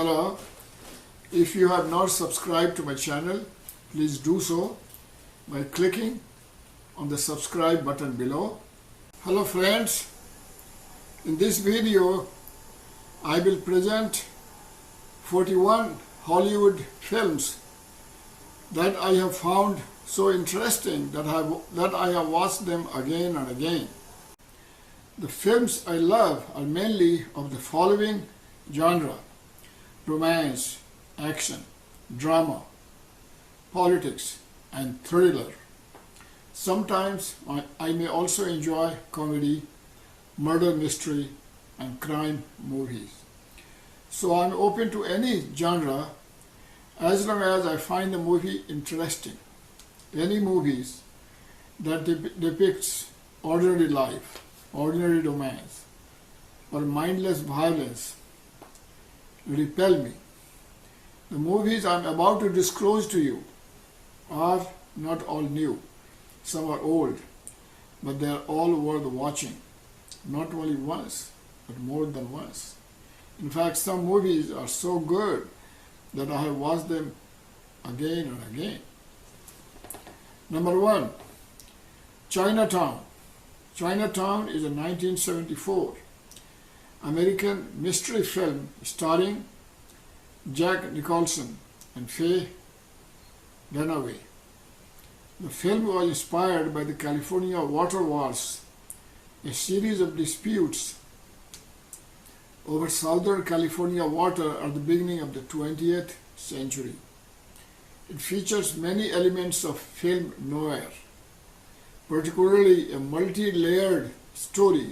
Hello. If you have not subscribed to my channel, please do so by clicking on the subscribe button below. Hello friends. In this video, I will present 41 Hollywood films that I have found so interesting that I have watched them again and again. The films I love are mainly of the following genre: romance, action, drama, politics, and thriller. Sometimes I may also enjoy comedy, murder mystery, and crime movies. So I'm open to any genre as long as I find the movie interesting. Any movies that depicts ordinary life, ordinary romance, or mindless violence repel me. The movies I'm about to disclose to you are not all new. Some are old, but they are all worth watching, not only once, but more than once. In fact, some movies are so good that I have watched them again and again. Number 1, Chinatown. Chinatown is a 1974 American mystery film starring Jack Nicholson and Faye. Dunaway. The film was inspired by the California water wars, a series of disputes over Southern California water at the beginning of the 20th century. It features many elements of film noir, particularly a multi-layered story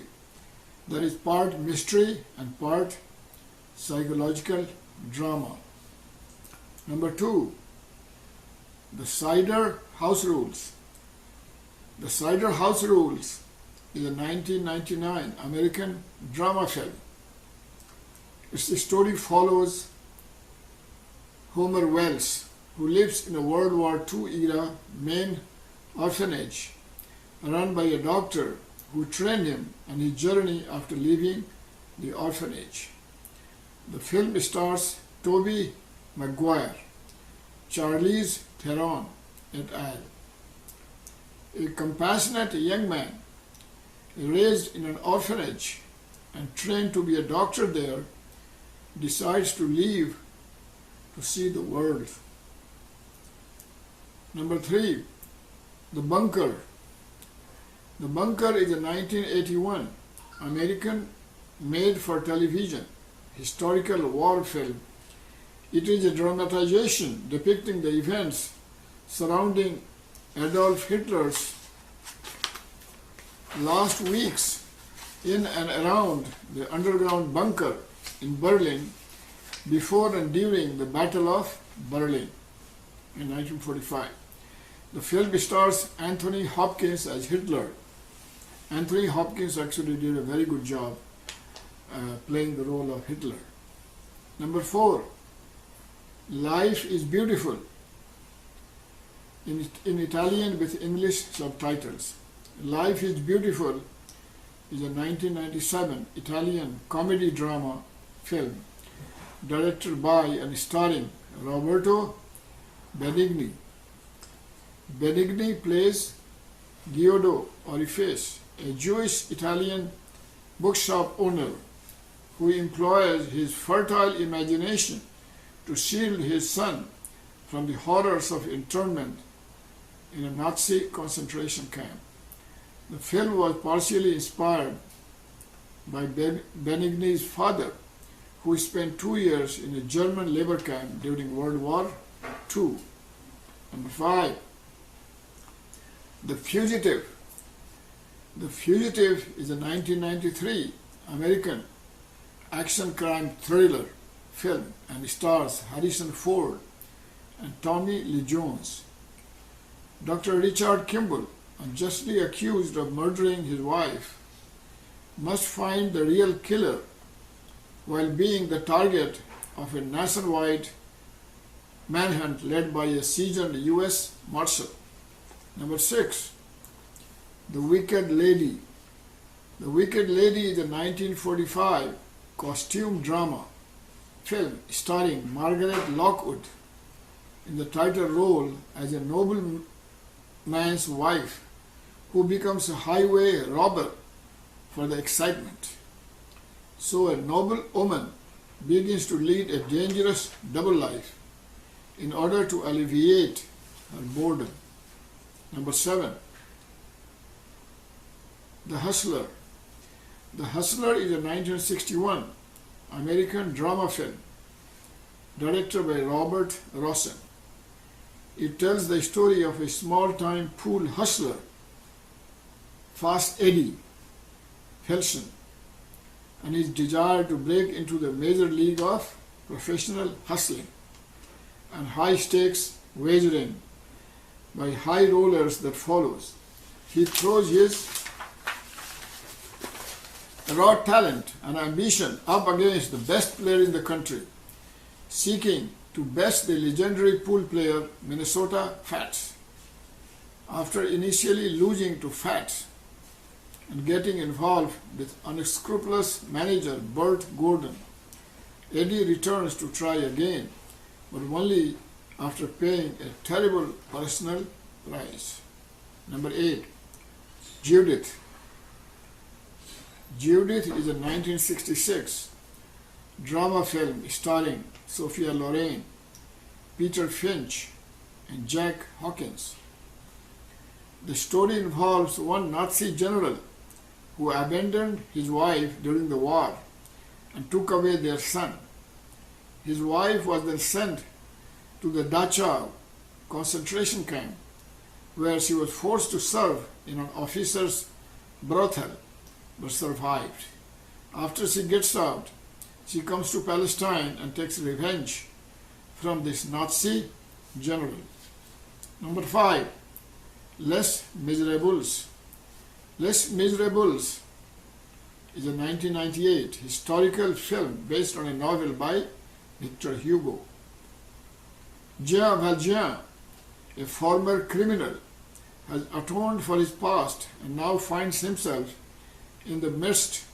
that is part mystery and part psychological drama. Number 2, The Cider House Rules. The Cider House Rules is a 1999 American drama film. Its story follows Homer Wells, who lives in a World War II era Maine orphanage run by a doctor who trained him on his journey after leaving the orphanage. The film stars Tobey, Maguire, Charlize, Theron, et al. A compassionate young man raised in an orphanage and trained to be a doctor there decides to leave to see the world. Number 3, The Bunker. The Bunker is a 1981 American made-for-television historical war film. It is a dramatization depicting the events surrounding Adolf Hitler's last weeks in and around the underground bunker in Berlin before and during the Battle of Berlin in 1945. The film stars Anthony Hopkins as Hitler. Anthony Hopkins actually did a very good job playing the role of Hitler. Number 4, Life is Beautiful, in Italian with English subtitles. Life is Beautiful is a 1997 Italian comedy drama film directed by and starring Roberto Benigni. Benigni plays Guido Orifice, a Jewish Italian bookshop owner who employs his fertile imagination to shield his son from the horrors of internment in a Nazi concentration camp. The film was partially inspired by Benigni's father, who spent 2 years in a German labor camp during World War II. Number 5, The Fugitive. The Fugitive is a 1993 American action crime thriller film and stars Harrison Ford and Tommy Lee Jones. Dr. Richard Kimball, unjustly accused of murdering his wife, must find the real killer while being the target of a nationwide manhunt led by a seasoned U.S. Marshal. Number 6, The Wicked Lady. The Wicked Lady is a 1945 costume drama film starring Margaret Lockwood in the title role as a nobleman's wife who becomes a highway robber for the excitement. So a noble woman begins to lead a dangerous double life in order to alleviate her boredom. Number 7. The Hustler. The Hustler is a 1961 American drama film directed by Robert Rosen. It tells the story of a small-time pool hustler, Fast Eddie Felsen, and his desire to break into the major league of professional hustling and high-stakes wagering by high rollers that follows. He throws his raw talent and ambition up against the best player in the country, seeking to best the legendary pool player Minnesota Fats. After initially losing to Fats and getting involved with unscrupulous manager Bert Gordon, Eddie returns to try again, but only after paying a terrible personal price. Number 8. Judith. Judith is a 1966 drama film starring Sophia Loren, Peter Finch, and Jack Hawkins. The story involves one Nazi general who abandoned his wife during the war and took away their son. His wife was then sent to the Dachau concentration camp, where she was forced to serve in an officer's brothel, but survived. After she gets out, she comes to Palestine and takes revenge from this Nazi general. Number 5. Les Miserables. Les Miserables is a 1998 historical film based on a novel by Victor Hugo. Jean Valjean, a former criminal, has atoned for his past and now finds himself in the midst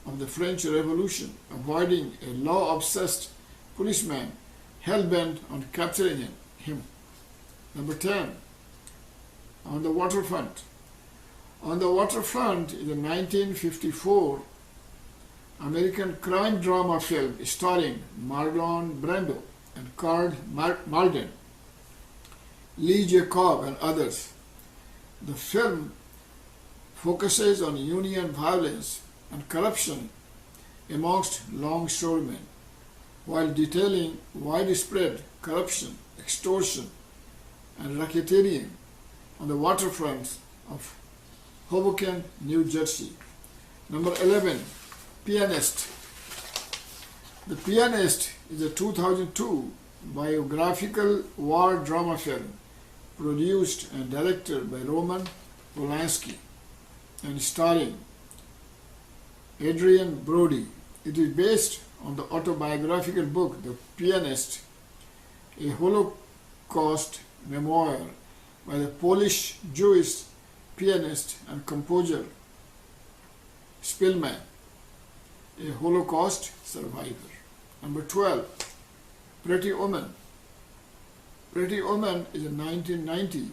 of the French Revolution, avoiding a law-obsessed policeman hell-bent on capturing him. Number 10. On the Waterfront. On the Waterfront is a 1954 American crime drama film starring Marlon Brando and Carl Malden, Lee Jacob, and others. The film focuses on union violence and corruption amongst longshoremen, while detailing widespread corruption, extortion, and racketeering on the waterfront of Hoboken, New Jersey. Number 11. Pianist. The Pianist is a 2002 biographical war drama film produced and directed by Roman Polanski and starring Adrian Brody. It is based on the autobiographical book The Pianist, a Holocaust memoir by the Polish Jewish pianist and composer Spillman, a Holocaust survivor. Number 12. Pretty Woman. Pretty Woman is a 1990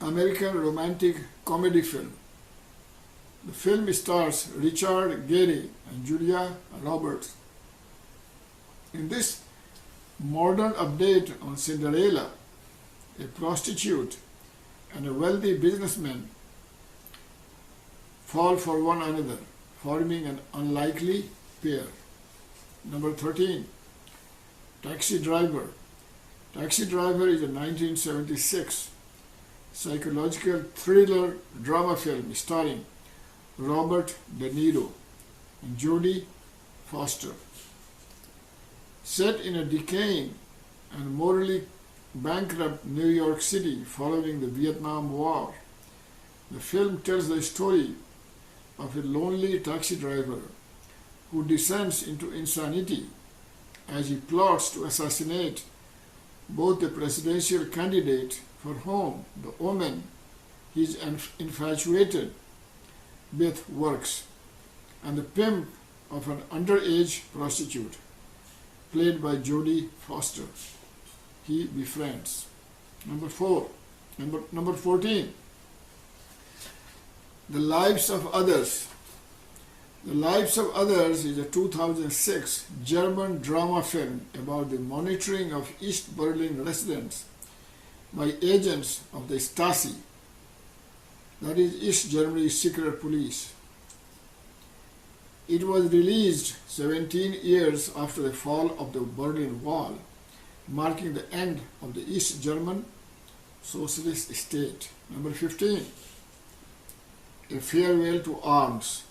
American romantic comedy film. The film stars Richard Gere and Julia Roberts. In this modern update on Cinderella, a prostitute and a wealthy businessman fall for one another, forming an unlikely pair. Number 13. Taxi Driver. Taxi Driver is a 1976 psychological thriller drama film starring Robert De Niro and Jodie Foster. Set in a decaying and morally bankrupt New York City following the Vietnam War, the film tells the story of a lonely taxi driver who descends into insanity as he plots to assassinate both the presidential candidate for whom the woman he is infatuated with works and the pimp of an underage prostitute. played by Jodie Foster. He befriends. Number 14. The Lives of Others. The Lives of Others is a 2006 German drama film about the monitoring of East Berlin residents by agents of the Stasi, that is East Germany's secret police. It was released 17 years after the fall of the Berlin Wall, marking the end of the East German socialist state. Number 15. A Farewell to Arms.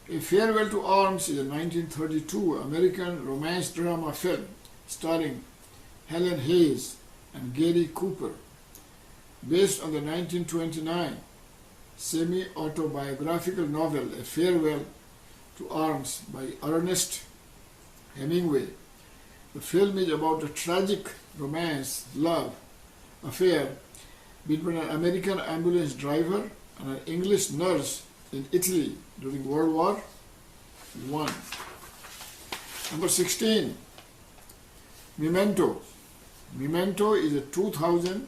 A Farewell to Arms is a 1932 American romance drama film starring Helen Hayes and Gary Cooper, based on the 1929 semi-autobiographical novel A Farewell to Arms by Ernest Hemingway. The film is about a tragic romance love affair between an American ambulance driver and an English nurse in Italy during World War I. Number 16. Memento. Memento is a 2000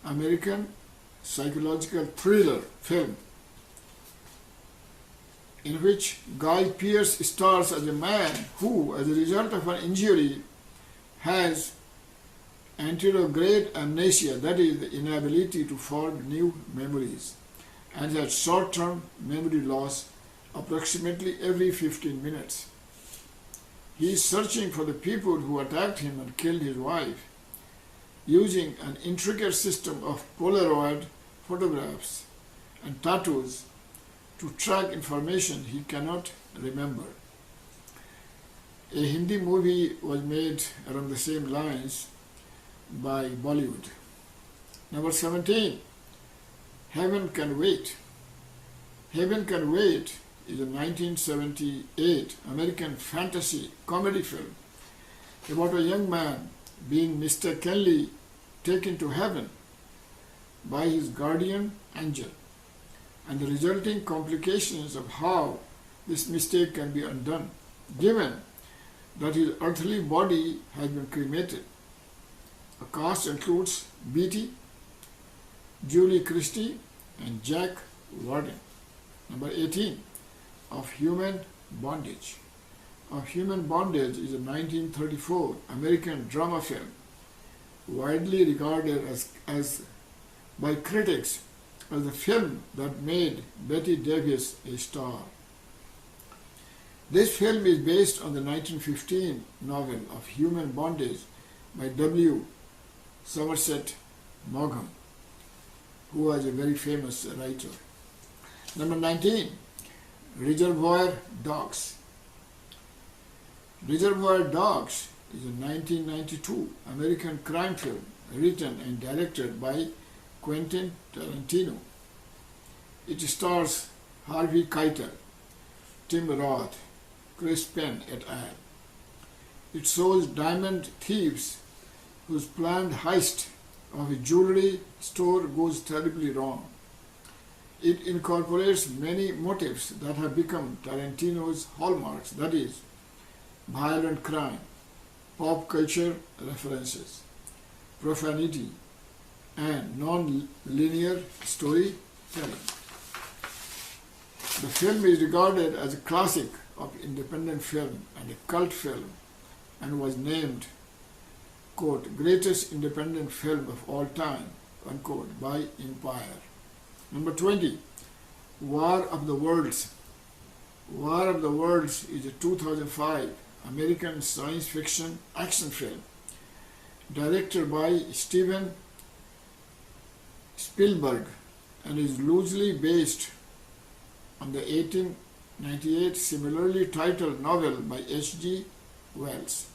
American psychological thriller film in which Guy Pearce stars as a man who, as a result of an injury, has anterograde amnesia, that is, the inability to form new memories, and has short-term memory loss approximately every 15 minutes. He is searching for the people who attacked him and killed his wife, using an intricate system of Polaroid photographs and tattoos to track information he cannot remember. A Hindi movie was made along the same lines by Bollywood. Number 17. Heaven Can Wait. Heaven Can Wait is a 1978 American fantasy comedy film about a young man being mistakenly taken to heaven by his guardian angel and the resulting complications of how this mistake can be undone, given that his earthly body has been cremated. The cast includes Beatty, Julie Christie, and Jack Warden. Number 18. Of Human Bondage. Of Human Bondage is a 1934 American drama film, widely regarded as by critics as the film that made Bette Davis a star. This film is based on the 1915 novel Of Human Bondage by W. Somerset Maugham, who was a very famous writer. Number 19. Reservoir Dogs. Reservoir Dogs is a 1992 American crime film written and directed by Quentin Tarantino. It stars Harvey Keitel, Tim Roth, Chris Penn et al. It shows diamond thieves whose planned heist of a jewelry store goes terribly wrong. It incorporates many motifs that have become Tarantino's hallmarks, that is, violent crime, pop culture references, profanity, and non-linear storytelling. The film is regarded as a classic of independent film and a cult film and was named, quote, greatest independent film of all time, unquote, by Empire. Number 20. War of the Worlds. War of the Worlds is a 2005 American science fiction action film directed by Steven Spielberg and is loosely based on the 1898 similarly titled novel by H.G. Wells.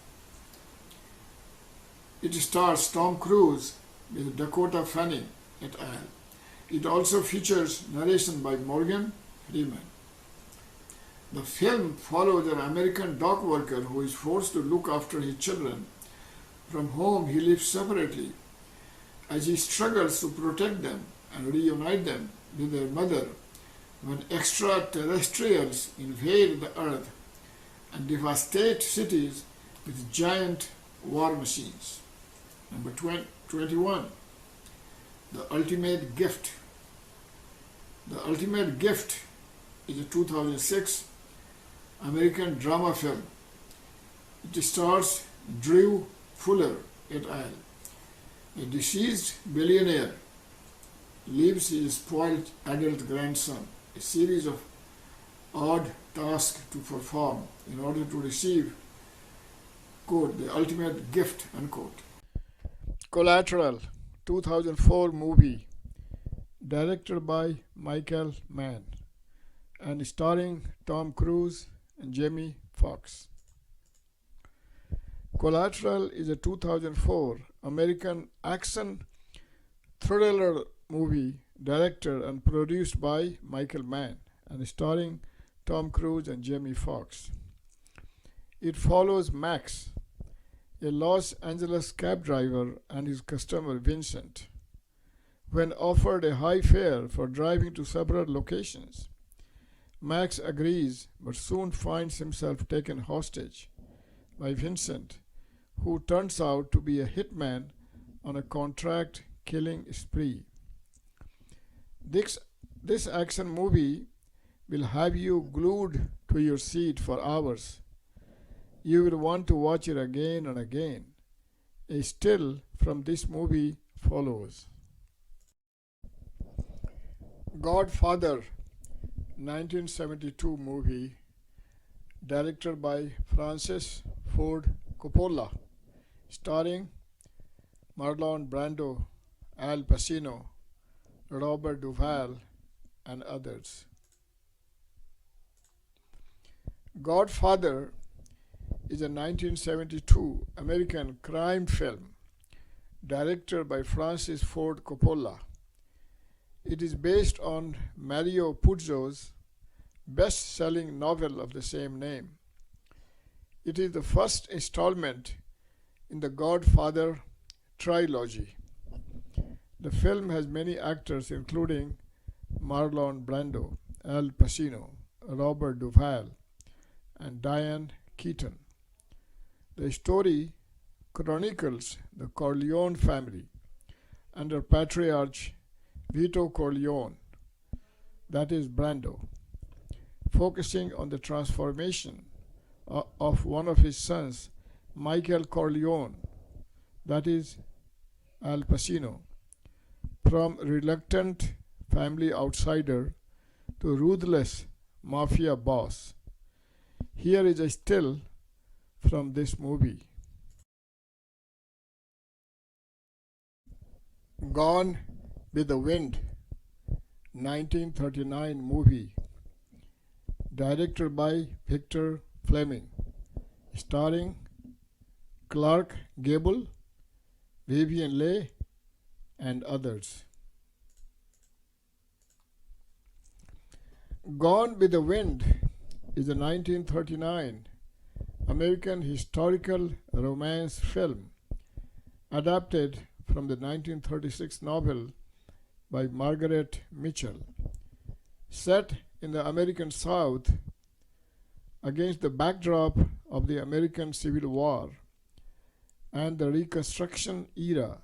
It stars Tom Cruise with Dakota Fanning et al. It also features narration by Morgan Freeman. The film follows an American dock worker who is forced to look after his children from whom he lives separately as he struggles to protect them and reunite them with their mother when extraterrestrials invade the earth and devastate cities with giant war machines. Number 21, The Ultimate Gift. The Ultimate Gift is a 2006 American drama film. It stars Drew Fuller et al. A deceased billionaire leaves his spoiled adult grandson a series of odd tasks to perform in order to receive, quote, the ultimate gift, unquote. Collateral, 2004 movie, directed by Michael Mann and starring Tom Cruise and Jamie Foxx. Collateral is a 2004 American action thriller movie directed and produced by Michael Mann and starring Tom Cruise and Jamie Foxx. It follows Max, a Los Angeles cab driver, and his customer Vincent. When offered a high fare for driving to several locations, Max agrees but soon finds himself taken hostage by Vincent, who turns out to be a hitman on a contract killing spree. This action movie will have you glued to your seat for hours. You will want to watch it again and again. A still from this movie follows. Godfather, 1972 movie, directed by Francis Ford Coppola, starring Marlon Brando, Al Pacino, Robert Duvall, and others. Godfather is a 1972 American crime film directed by Francis Ford Coppola. It is based on Mario Puzo's best-selling novel of the same name. It is the first installment in the Godfather trilogy. The film has many actors including Marlon Brando, Al Pacino, Robert Duvall, and Diane Keaton. The story chronicles the Corleone family under Patriarch Vito Corleone, that is Brando, focusing on the transformation of one of his sons, Michael Corleone, that is Al Pacino, from reluctant family outsider to ruthless mafia boss. Here is a still from this movie. Gone with the Wind, 1939 movie, directed by Victor Fleming, starring Clark Gable, Vivien Leigh, and others. Gone with the Wind is a 1939 American historical romance film adapted from the 1936 novel by Margaret Mitchell, set in the American South against the backdrop of the American Civil War and the Reconstruction era.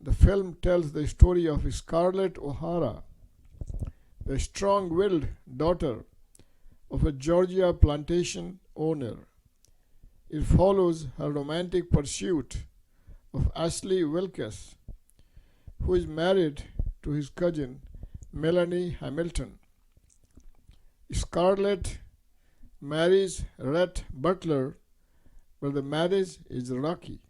The film tells the story of Scarlett O'Hara, the strong-willed daughter of a Georgia plantation owner. It follows her romantic pursuit of Ashley Wilkes, who is married to his cousin Melanie Hamilton. Scarlett marries Rhett Butler, but the marriage is rocky.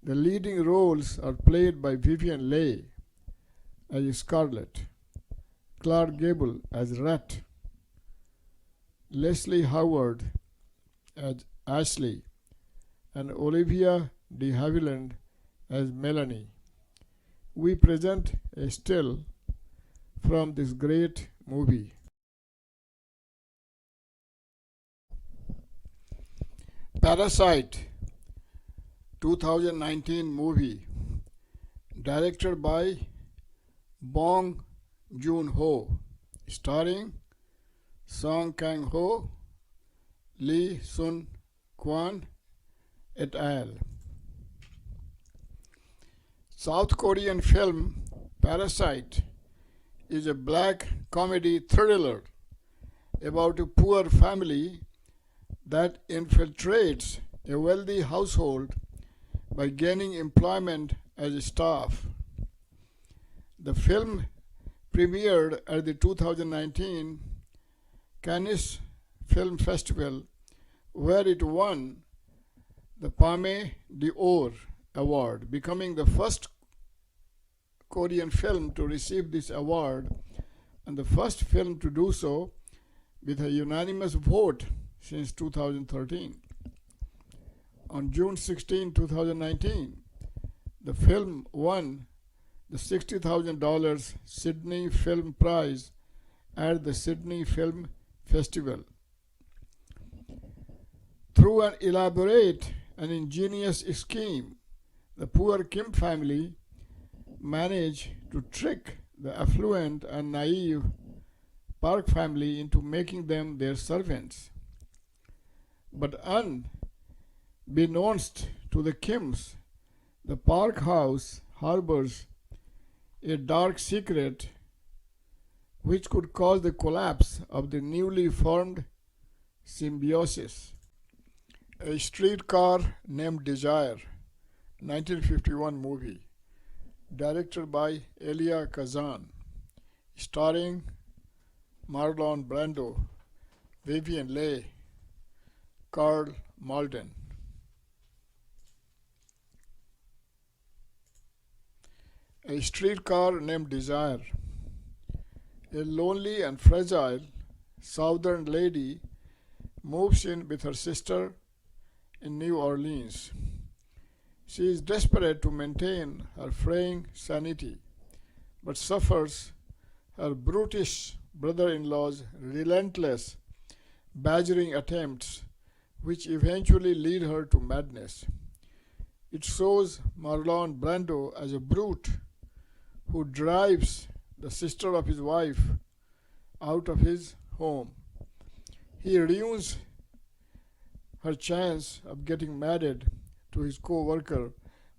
The leading roles are played by Vivien Leigh as Scarlett, Clark Gable as Rhett, Leslie Howard as Ashley, and Olivia de Havilland as Melanie. We present a still from this great movie. Parasite, 2019 movie, directed by Bong Joon-ho, starring Song Kang-ho, Lee Sun Kwan et al. South Korean film Parasite is a black comedy thriller about a poor family that infiltrates a wealthy household by gaining employment as a staff. The film premiered at the 2019 Cannes Film Festival, where it won the Palme d'Or award, becoming the first Korean film to receive this award and the first film to do so with a unanimous vote since 2013. On June 16, 2019, the film won the $60,000 Sydney Film Prize at the Sydney Film Festival. Through an elaborate and ingenious scheme, the poor Kim family managed to trick the affluent and naive Park family into making them their servants. But unbeknownst to the Kims, the Park house harbors a dark secret which could cause the collapse of the newly formed symbiosis. A Streetcar Named Desire, 1951 movie, directed by Elia Kazan, starring Marlon Brando, Vivian Leigh, Carl Malden. A Streetcar Named Desire. A lonely and fragile southern lady moves in with her sister in New Orleans. She is desperate to maintain her fraying sanity, but suffers her brutish brother-in-law's relentless badgering attempts, which eventually lead her to madness. It shows Marlon Brando as a brute who drives the sister of his wife out of his home. He ruins her chance of getting married to his co-worker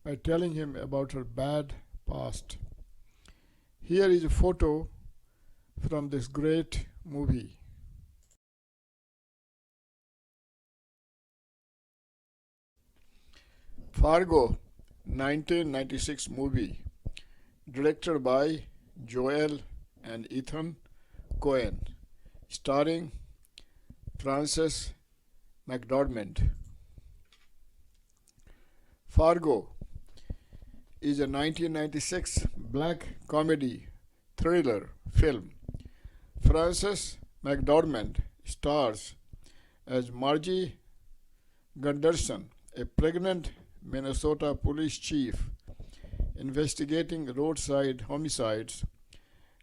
by telling him about her bad past. Here is a photo from this great movie. Fargo, 1996 movie, directed by Joel and Ethan Coen, starring Frances McDormand. Fargo is a 1996 black comedy thriller film. Frances McDormand stars as Margie Gunderson, a pregnant Minnesota police chief investigating roadside homicides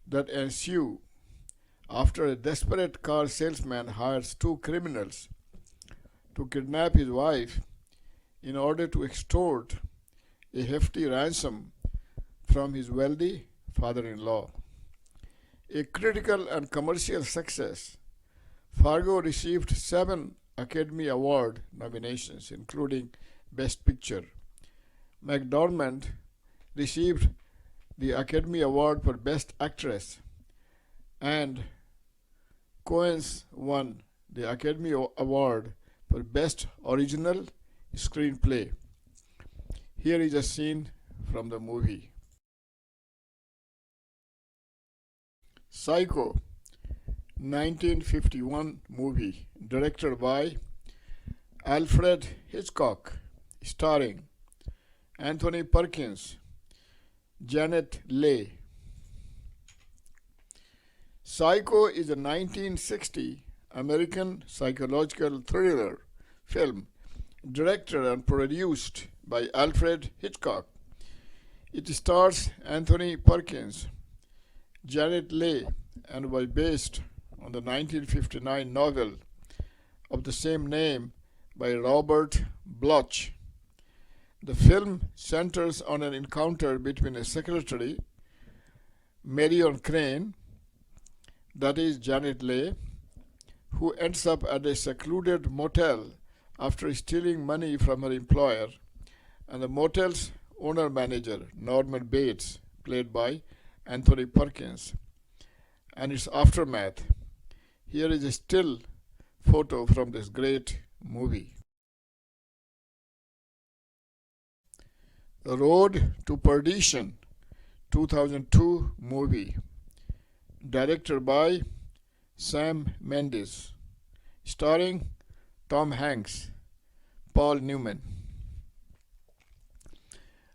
that ensue after a desperate car salesman hires two criminals to kidnap his wife in order to extort a hefty ransom from his wealthy father-in-law. A critical and commercial success, Fargo received 7 Academy Award nominations, including Best Picture. McDormand received the Academy Award for Best Actress, and Coens won the Academy Award for Best Original Screenplay. Here is a scene from the movie. Psycho, 1951 movie, directed by Alfred Hitchcock, starring Anthony Perkins, Janet Leigh. Psycho is a 1960 American psychological thriller film directed and produced by Alfred Hitchcock. It stars Anthony Perkins, Janet Leigh, and was based on the 1959 novel of the same name by Robert Bloch. The film centers on an encounter between a secretary, Marion Crane, that is Janet Leigh, who ends up at a secluded motel after stealing money from her employer, and the motel's owner-manager, Norman Bates, played by Anthony Hopkins, and its aftermath. Here is a still photo from this great movie. The Road to Perdition, 2002 movie, directed by Sam Mendes, starring Tom Hanks, Paul Newman.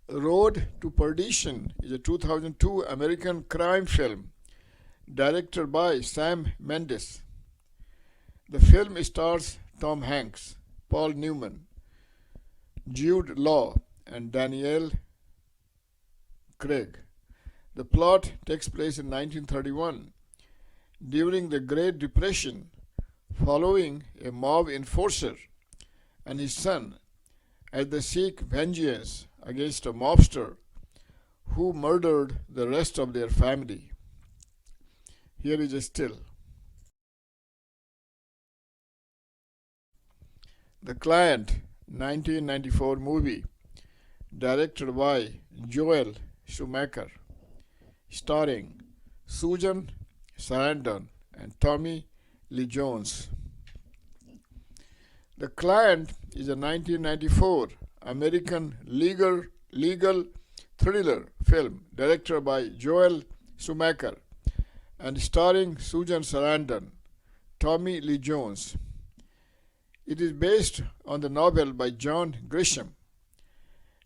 Road to Perdition is a 2002 American crime film directed by Sam Mendes. The film stars Tom Hanks, Paul Newman, Jude Law, and Daniel Craig. The plot takes place in 1931 during the Great Depression, following a mob enforcer and his son as they seek vengeance against a mobster who murdered the rest of their family. Here is a still. The Client, 1994 movie, directed by Joel Schumacher, starring Susan Sarandon and Tommy Lee Jones. The Client is a 1994 American legal thriller film directed by Joel Schumacher and starring Susan Sarandon, Tommy Lee Jones. It is based on the novel by John Grisham.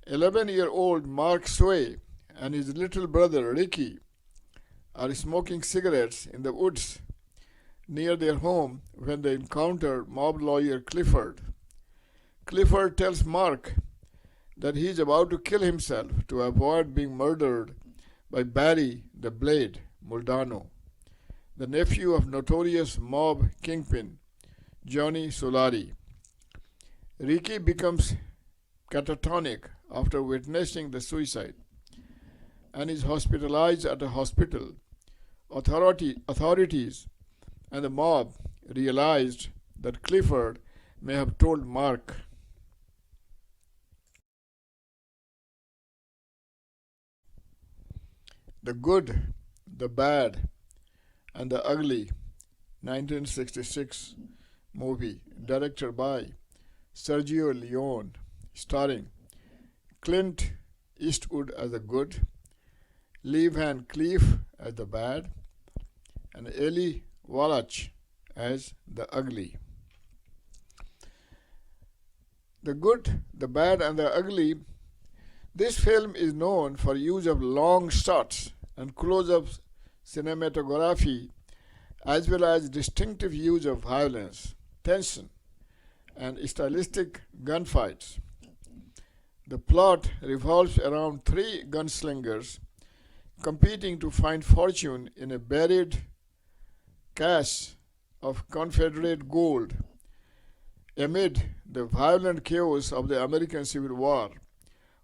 11-year-old Mark Sway and his little brother Ricky are smoking cigarettes in the woods near their home when they encounter mob lawyer Clifford. Clifford tells Mark that he is about to kill himself to avoid being murdered by Barry the Blade Muldanno, the nephew of notorious mob kingpin Johnny Solari. Ricky becomes catatonic after witnessing the suicide and is hospitalized at a hospital. Authorities and the mob realized that Clifford may have told Mark. The Good, the Bad, and the Ugly, 1966 movie, directed by Sergio Leone, starring Clint Eastwood as the good, Lee Van Cleef as the bad, and Eli Wallach as the ugly. The Good, the Bad, and the Ugly. This film is known for use of long shots and close-up cinematography, as well as distinctive use of violence, tension, and stylistic gunfights. The plot revolves around three gunslingers competing to find fortune in a buried cache of Confederate gold amid the violent chaos of the American Civil War,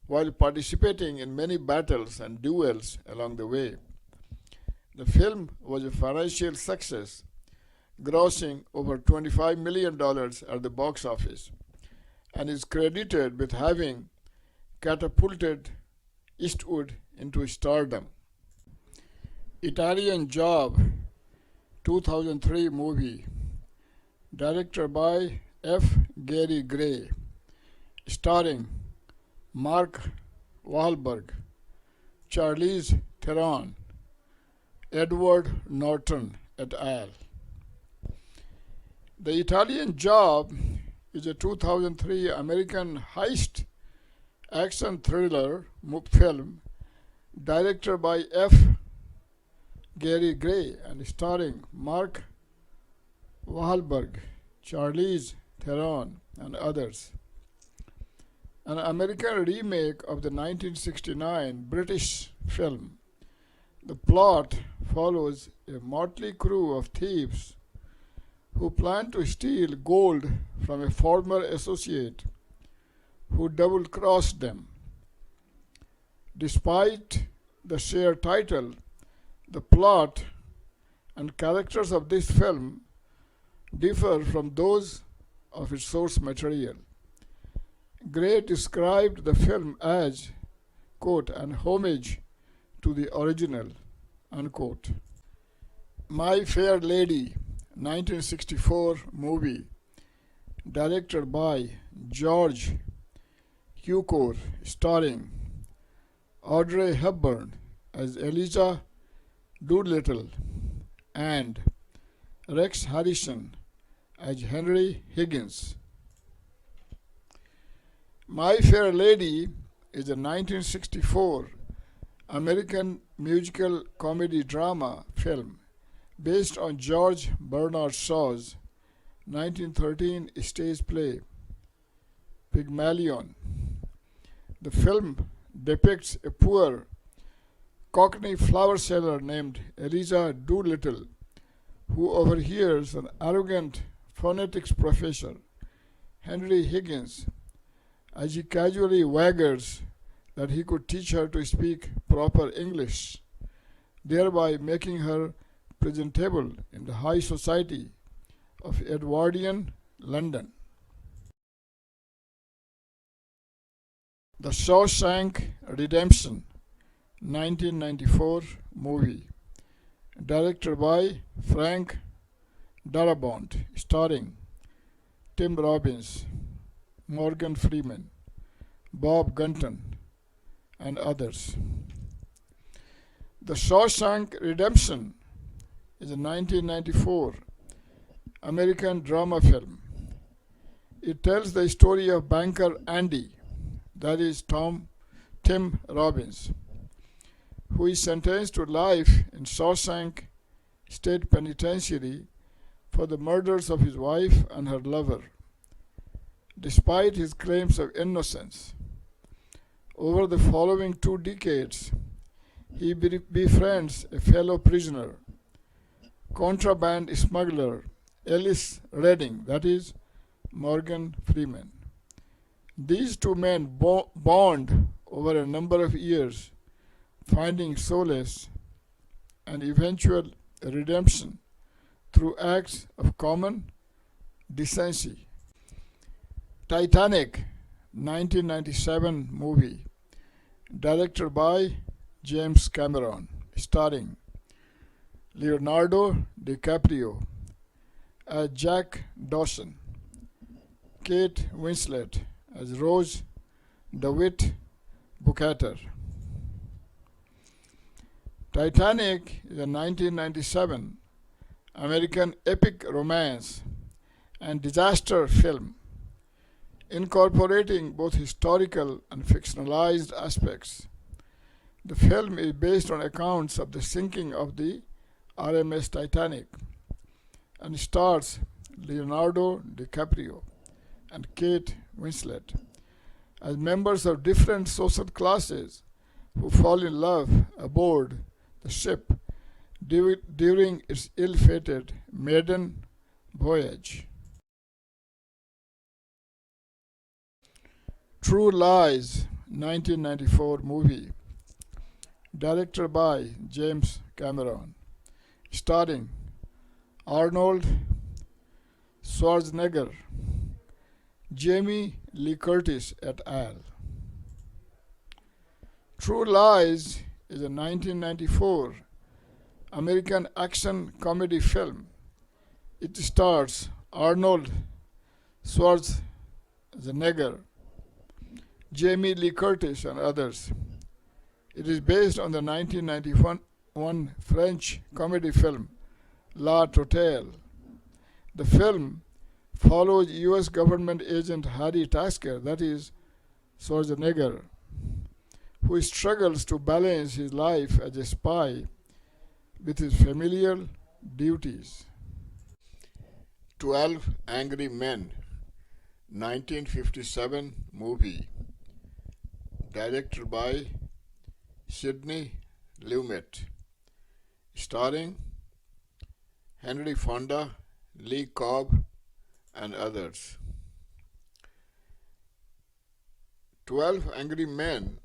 while participating in many battles and duels along the way. The film was a financial success, grossing over $25 million at the box office, and is credited with having catapulted Eastwood into stardom. Italian Job, 2003 movie, directed by F. Gary Gray, starring Mark Wahlberg, Charlize Theron, Edward Norton et al. The Italian Job is a 2003 American heist action thriller film directed by F. Gary Gray and starring Mark Wahlberg, Charlize Theron, and others. An American remake of the 1969 British film. The plot follows a motley crew of thieves who plan to steal gold from a former associate who double-crossed them. Despite the sheer title, the plot and characters of this film differ from those of its source material. Gray described the film as, quote, an homage to the original, unquote. My Fair Lady, 1964 movie, directed by George Cukor, starring Audrey Hepburn as Eliza Doolittle and Rex Harrison as Henry Higgins. My Fair Lady is a 1964 American musical comedy drama film based on George Bernard Shaw's 1913 stage play Pygmalion. The film depicts a poor Cockney flower seller named Eliza Doolittle who overhears an arrogant phonetics professor, Henry Higgins, as he casually waggers that he could teach her to speak proper English, thereby making her presentable in the high society of Edwardian London. The Shawshank Redemption, 1994 movie, directed by Frank Darabont, starring Tim Robbins, Morgan Freeman, Bob Gunton, and others. The Shawshank Redemption is a 1994 American drama film. It tells the story of banker Andy, that is Tim Robbins, who is sentenced to life in Shawshank State Penitentiary for the murders of his wife and her lover, despite his claims of innocence. Over the following 2 decades, he befriends a fellow prisoner, contraband smuggler Ellis Redding, that is Morgan Freeman. These 2 men bond over a number of years, finding solace and eventual redemption through acts of common decency. Titanic, 1997 movie, directed by James Cameron, starring Leonardo DiCaprio as Jack Dawson, Kate Winslet as Rose DeWitt Bukater. Titanic is a 1997 American epic romance and disaster film incorporating both historical and fictionalized aspects. The film is based on accounts of the sinking of the RMS Titanic and stars Leonardo DiCaprio and Kate Winslet as members of different social classes who fall in love aboard the ship during its ill-fated maiden voyage. True Lies, 1994 movie, directed by James Cameron, starring Arnold Schwarzenegger, Jamie Lee Curtis et al. True Lies is a 1994 American action comedy film. It stars Arnold Schwarzenegger, Jamie Lee Curtis, and others. It is based on the 1991 French comedy film La Totale. The film follows U.S. government agent Harry Tasker, that is Schwarzenegger, who struggles to balance his life as a spy with his familial duties. 12 Angry Men, 1957 movie, directed by Sidney Lumet, starring Henry Fonda, Lee Cobb, and others. 12 Angry Men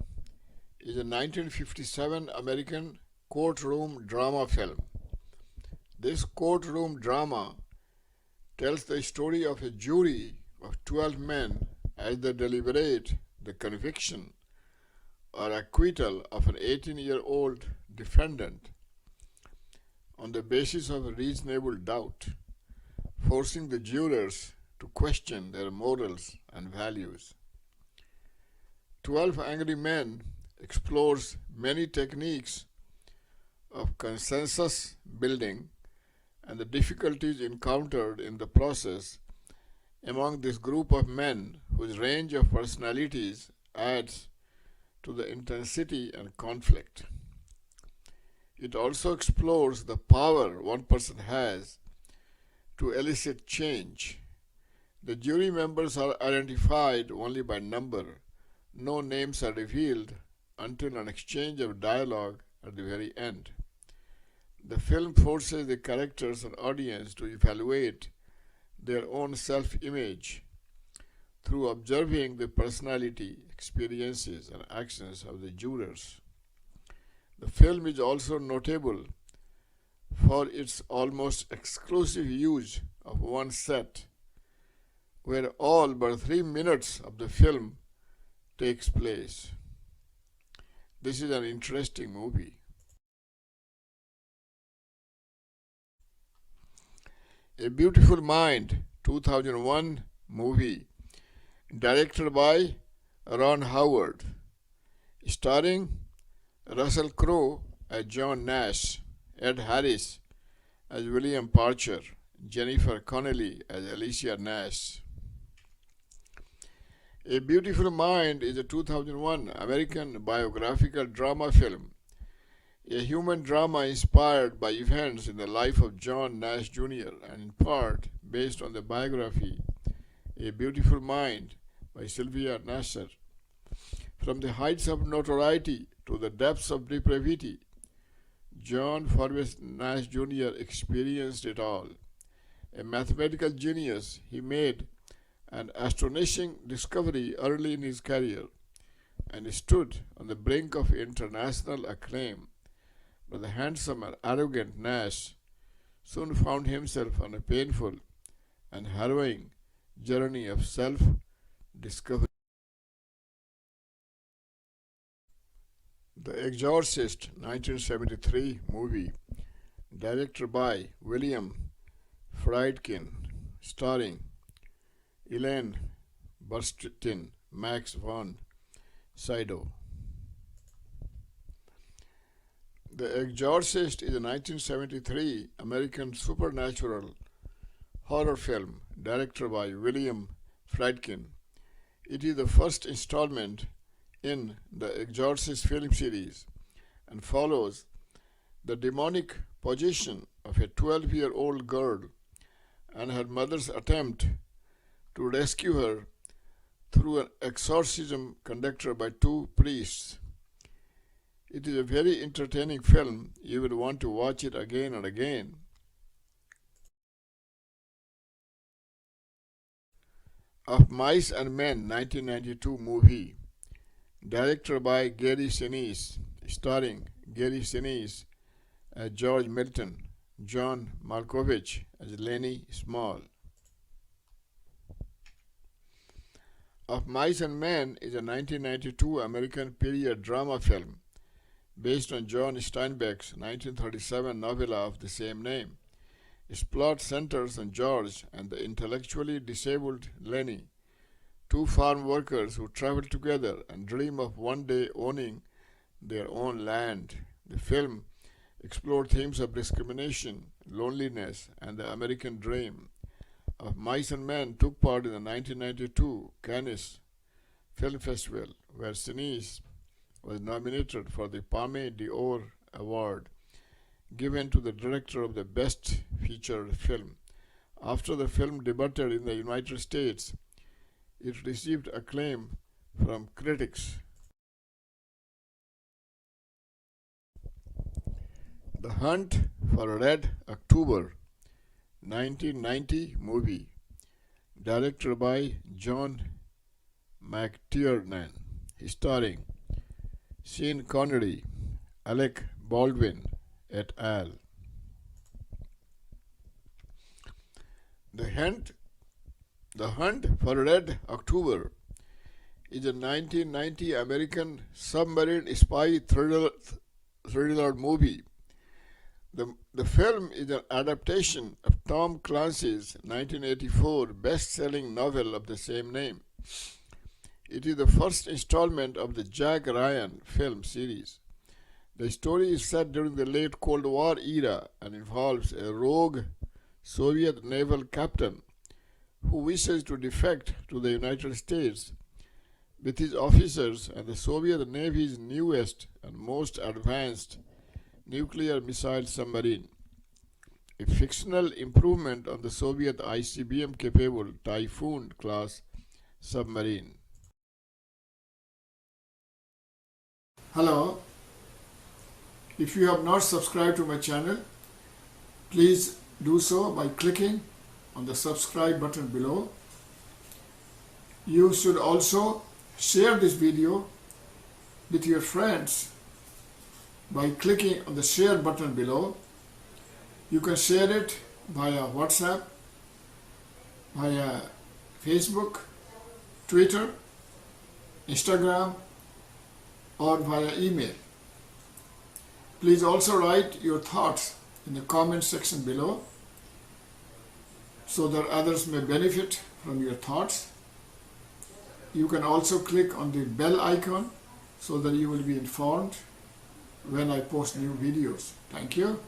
is a 1957 American courtroom drama film. This courtroom drama tells the story of a jury of 12 men as they deliberate the conviction or acquittal of an 18-year-old defendant on the basis of a reasonable doubt, forcing the jurors to question their morals and values. 12 Angry Men explores many techniques of consensus building and the difficulties encountered in the process among this group of men whose range of personalities adds to the intensity and conflict. It also explores the power one person has to elicit change. The jury members are identified only by number. No names are revealed until an exchange of dialogue at the very end. The film forces the characters and audience to evaluate their own self-image through observing the personality, experiences, and actions of the jurors. The film is also notable for its almost exclusive use of one set, where all but 3 minutes of the film takes place. This is an interesting movie. A Beautiful Mind, 2001 movie, directed by Ron Howard, starring Russell Crowe as John Nash, Ed Harris as William Parcher, Jennifer Connelly as Alicia Nash. A Beautiful Mind is a 2001 American biographical drama film, a human drama inspired by events in the life of John Nash Jr. and in part based on the biography A Beautiful Mind by Sylvia Nasser. From the heights of notoriety to the depths of depravity, John Forbes Nash Jr. experienced it all. A mathematical genius, he made an astonishing discovery early in his career and stood on the brink of international acclaim. But the handsome and arrogant Nash soon found himself on a painful and harrowing journey of self-discovery. The Exorcist, 1973 movie, directed by William Friedkin, starring Elaine Burstyn, Max von Sydow. The Exorcist is a 1973 American supernatural horror film directed by William Friedkin. It is the first installment in the Exorcist film series and follows the demonic possession of a 12-year-old girl and her mother's attempt to rescue her through an exorcism conducted by 2 priests. It is a very entertaining film. You will want to watch it again and again. Of Mice and Men, 1992 movie, directed by Gary Sinise, starring Gary Sinise as George Milton, John Malkovich as Lenny Small. Of Mice and Men is a 1992 American period drama film based on John Steinbeck's 1937 novella of the same name. Its plot centers on George and the intellectually disabled Lenny, 2 farm workers who travel together and dream of one day owning their own land. The film explored themes of discrimination, loneliness, and the American dream. Of Mice and Men took part in the 1992 Cannes Film Festival, where Sinise was nominated for the Palme d'Or Award, given to the director of the Best Feature Film. After the film debuted in the United States, it received acclaim from critics. The Hunt for Red October, 1990 movie, directed by John McTiernan, starring Sean Connery, Alec Baldwin, et al. The Hunt, The Hunt for Red October is a 1990 American submarine spy thriller movie. The film is an adaptation of Tom Clancy's 1984 best-selling novel of the same name. It is the first installment of the Jack Ryan film series. The story is set during the late Cold War era and involves a rogue Soviet naval captain who wishes to defect to the United States with his officers and the Soviet Navy's newest and most advanced nuclear missile submarine, a fictional improvement on the Soviet ICBM-capable Typhoon class submarine. Hello, if you have not subscribed to my channel, please do so by clicking on the subscribe button below. You should also share this video with your friends by clicking on the share button below. You can share it via WhatsApp, via Facebook, Twitter, Instagram, or via email. Please also write your thoughts in the comment section below so that others may benefit from your thoughts. You can also click on the bell icon so that you will be informed when I post new videos. Thank you.